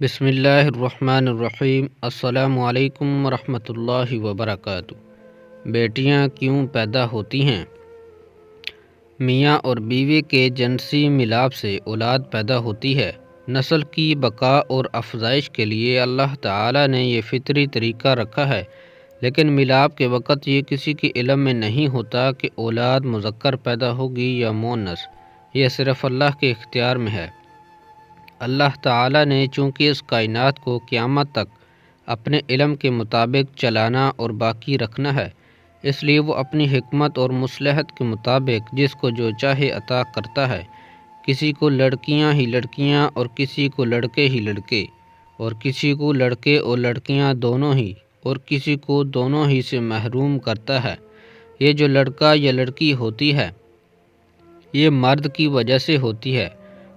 بسم اللہ الرحمن الرحیم۔ السلام علیکم ورحمۃ اللہ وبرکاتہ۔ بیٹیاں کیوں پیدا ہوتی ہیں؟ میاں اور بیوی کے جنسی ملاپ سے اولاد پیدا ہوتی ہے۔ نسل کی بقا اور افزائش کے لیے اللہ تعالی نے یہ فطری طریقہ رکھا ہے، لیکن ملاپ کے وقت یہ کسی کے علم میں نہیں ہوتا کہ اولاد مذکر پیدا ہوگی یا مؤنث۔ یہ صرف اللہ کے اختیار میں ہے۔ اللہ تعالی نے چونکہ اس کائنات کو قیامت تک اپنے علم کے مطابق چلانا اور باقی رکھنا ہے، اس لیے وہ اپنی حکمت اور مصلحت کے مطابق جس کو جو چاہے عطا کرتا ہے۔ کسی کو لڑکیاں ہی لڑکیاں اور کسی کو لڑکے ہی لڑکے، اور کسی کو لڑکے اور لڑکیاں دونوں ہی، اور کسی کو دونوں ہی سے محروم کرتا ہے۔ یہ جو لڑکا یا لڑکی ہوتی ہے، یہ مرد کی وجہ سے ہوتی ہے،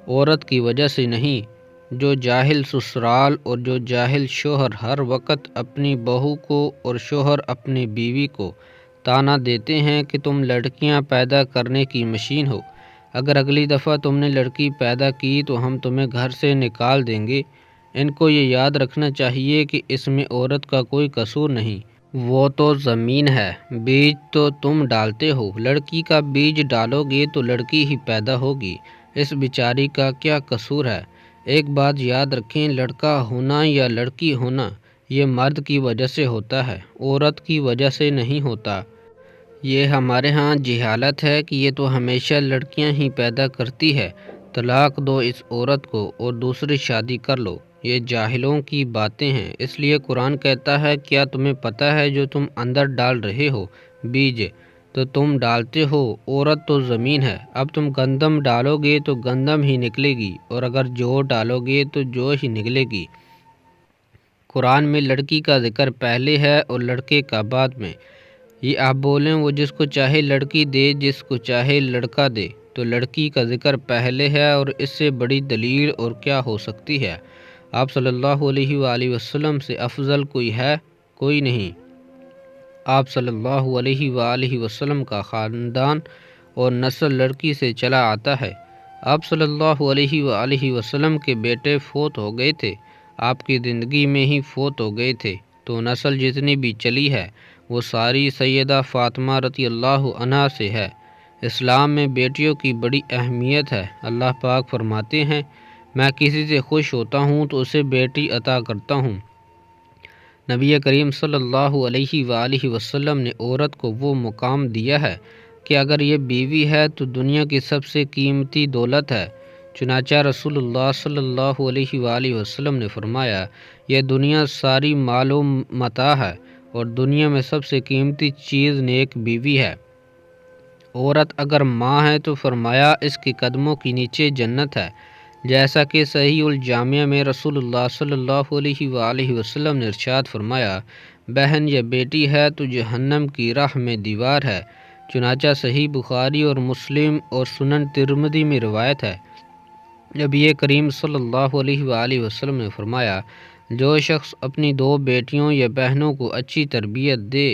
عورت کی وجہ سے نہیں۔ جو جاہل سسرال اور جو جاہل شوہر ہر وقت اپنی بہو کو اور شوہر اپنی بیوی کو طعنہ دیتے ہیں کہ تم لڑکیاں پیدا کرنے کی مشین ہو، اگر اگلی دفعہ تم نے لڑکی پیدا کی تو ہم تمہیں گھر سے نکال دیں گے، ان کو یہ یاد رکھنا چاہیے کہ اس میں عورت کا کوئی قصور نہیں۔ وہ تو زمین ہے، بیج تو تم ڈالتے ہو، لڑکی کا بیج ڈالو گے تو لڑکی ہی پیدا ہوگی، اس بیچاری کا کیا قصور ہے؟ ایک بات یاد رکھیں، لڑکا ہونا یا لڑکی ہونا یہ مرد کی وجہ سے ہوتا ہے، عورت کی وجہ سے نہیں ہوتا۔ یہ ہمارے ہاں جہالت ہے کہ یہ تو ہمیشہ لڑکیاں ہی پیدا کرتی ہے، طلاق دو اس عورت کو اور دوسری شادی کر لو۔ یہ جاہلوں کی باتیں ہیں، اس لیے قرآن کہتا ہے کیا تمہیں پتہ ہے جو تم اندر ڈال رہے ہو بیج تو تم ڈالتے ہو، عورت تو زمین ہے، اب تم گندم ڈالو گے تو گندم ہی نکلے گی، اور اگر جو ڈالو گے تو جو ہی نکلے گی۔ قرآن میں لڑکی کا ذکر پہلے ہے اور لڑکے کا بعد میں۔ یہ آپ بولیں وہ جس کو چاہے لڑکی دے، جس کو چاہے لڑکا دے، تو لڑکی کا ذکر پہلے ہے، اور اس سے بڑی دلیل اور کیا ہو سکتی ہے؟ آپ صلی اللہ علیہ وآلہ وسلم سے افضل کوئی ہے؟ کوئی نہیں۔ آپ صلی اللہ علیہ وآلہ وسلم کا خاندان اور نسل لڑکی سے چلا آتا ہے۔ آپ صلی اللہ علیہ وآلہ وسلم کے بیٹے فوت ہو گئے تھے، آپ کی زندگی میں ہی فوت ہو گئے تھے، تو نسل جتنی بھی چلی ہے وہ ساری سیدہ فاطمہ رضی اللہ عنہا سے ہے۔ اسلام میں بیٹیوں کی بڑی اہمیت ہے۔ اللہ پاک فرماتے ہیں، میں کسی سے خوش ہوتا ہوں تو اسے بیٹی عطا کرتا ہوں۔ نبی کریم صلی اللہ علیہ وآلہ وسلم نے عورت کو وہ مقام دیا ہے کہ اگر یہ بیوی ہے تو دنیا کی سب سے قیمتی دولت ہے۔ چنانچہ رسول اللہ صلی اللہ علیہ وآلہ وسلم نے فرمایا، یہ دنیا ساری مال و متاع ہے، اور دنیا میں سب سے قیمتی چیز نیک بیوی ہے۔ عورت اگر ماں ہے تو فرمایا اس کے قدموں کے نیچے جنت ہے، جیسا کہ صحیح الجامع میں رسول اللہ صلی اللہ علیہ وآلہ وسلم نے ارشاد فرمایا، بہن یا بیٹی ہے تو جہنم کی راہ میں دیوار ہے۔ چنانچہ صحیح بخاری اور مسلم اور سنن ترمذی میں روایت ہے، نبی کریم صلی اللہ علیہ وآلہ وسلم نے فرمایا، جو شخص اپنی دو بیٹیوں یا بہنوں کو اچھی تربیت دے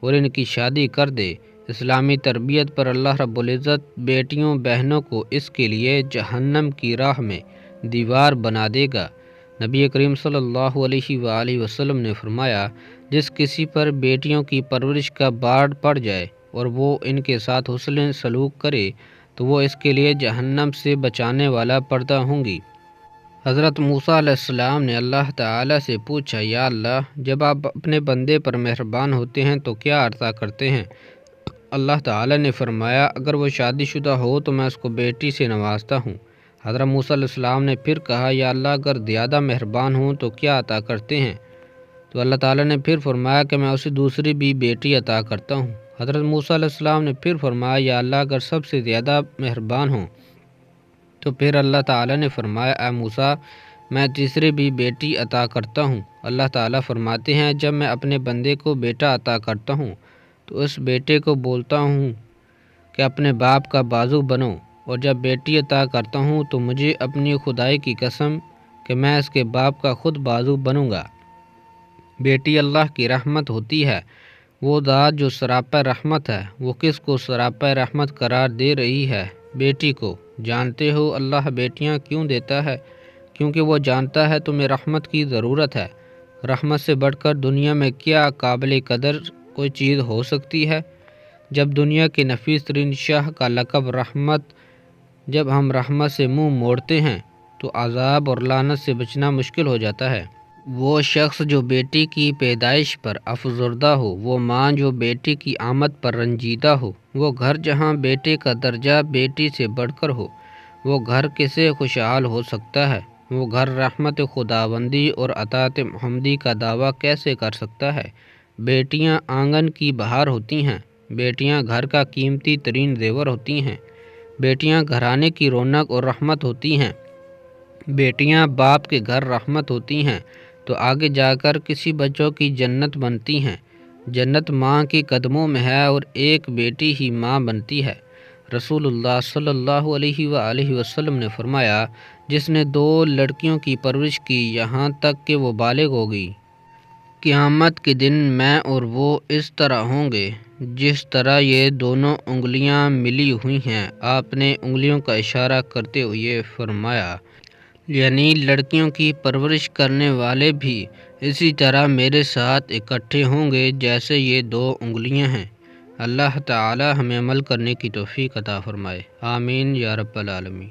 اور ان کی شادی کر دے، اسلامی تربیت پر اللہ رب العزت بیٹیوں بہنوں کو اس کے لیے جہنم کی راہ میں دیوار بنا دے گا۔ نبی کریم صلی اللہ علیہ وآلہ وسلم نے فرمایا، جس کسی پر بیٹیوں کی پرورش کا بار پڑ جائے اور وہ ان کے ساتھ حسن سلوک کرے تو وہ اس کے لیے جہنم سے بچانے والا پردہ ہوں گی۔ حضرت موسیٰ علیہ السلام نے اللہ تعالی سے پوچھا، یا اللہ، جب آپ اپنے بندے پر مہربان ہوتے ہیں تو کیا عطا کرتے ہیں؟ اللہ تعالی نے فرمایا، اگر وہ شادی شدہ ہو تو میں اس کو بیٹی سے نوازتا ہوں۔ حضرت موسیٰ علیہ السلام نے پھر کہا، یا اللہ، اگر زیادہ مہربان ہوں تو کیا عطا کرتے ہیں؟ تو اللہ تعالی نے پھر فرمایا کہ میں اسے دوسری بھی بیٹی عطا کرتا ہوں۔ حضرت موسیٰ علیہ السلام نے پھر فرمایا، یا اللہ، اگر سب سے زیادہ مہربان ہوں تو پھر اللہ تعالی نے فرمایا، اے موسیٰ، میں تیسری بھی بیٹی عطا کرتا ہوں۔ اللہ تعالی فرماتے ہیں، جب میں اپنے بندے کو بیٹا عطا کرتا ہوں تو اس بیٹے کو بولتا ہوں کہ اپنے باپ کا بازو بنو، اور جب بیٹی عطا کرتا ہوں تو مجھے اپنی خدائی کی قسم کہ میں اس کے باپ کا خود بازو بنوں گا۔ بیٹی اللہ کی رحمت ہوتی ہے، وہ ذات جو سراپا رحمت ہے، وہ کس کو سراپا رحمت قرار دے رہی ہے؟ بیٹی کو۔ جانتے ہو اللہ بیٹیاں کیوں دیتا ہے؟ کیونکہ وہ جانتا ہے تمہیں رحمت کی ضرورت ہے۔ رحمت سے بڑھ کر دنیا میں کیا قابل قدر کوئی چیز ہو سکتی ہے؟ جب دنیا کے نفیس ترین شاہ کا لقب رحمت، جب ہم رحمت سے منہ موڑتے ہیں تو عذاب اور لعنت سے بچنا مشکل ہو جاتا ہے۔ وہ شخص جو بیٹی کی پیدائش پر افسردہ ہو، وہ ماں جو بیٹی کی آمد پر رنجیدہ ہو، وہ گھر جہاں بیٹے کا درجہ بیٹی سے بڑھ کر ہو، وہ گھر کیسے خوشحال ہو سکتا ہے؟ وہ گھر رحمت خداوندی اور اطاعت محمدی کا دعویٰ کیسے کر سکتا ہے؟ بیٹیاں آنگن کی بہار ہوتی ہیں، بیٹیاں گھر کا قیمتی ترین زیور ہوتی ہیں، بیٹیاں گھرانے کی رونق اور رحمت ہوتی ہیں، بیٹیاں باپ کے گھر رحمت ہوتی ہیں تو آگے جا کر کسی بچوں کی جنت بنتی ہیں۔ جنت ماں کے قدموں میں ہے اور ایک بیٹی ہی ماں بنتی ہے۔ رسول اللہ صلی اللہ علیہ وآلہ وسلم نے فرمایا، جس نے 2 لڑکیوں کی پرورش کی یہاں تک کہ وہ بالغ ہو گئی، قیامت کے دن میں اور وہ اس طرح ہوں گے جس طرح یہ دونوں انگلیاں ملی ہوئی ہیں۔ آپ نے انگلیوں کا اشارہ کرتے ہوئے فرمایا، یعنی لڑکیوں کی پرورش کرنے والے بھی اسی طرح میرے ساتھ اکٹھے ہوں گے جیسے یہ 2 انگلیاں ہیں۔ اللہ تعالی ہمیں عمل کرنے کی توفیق عطا فرمائے، آمین یا رب العالمین۔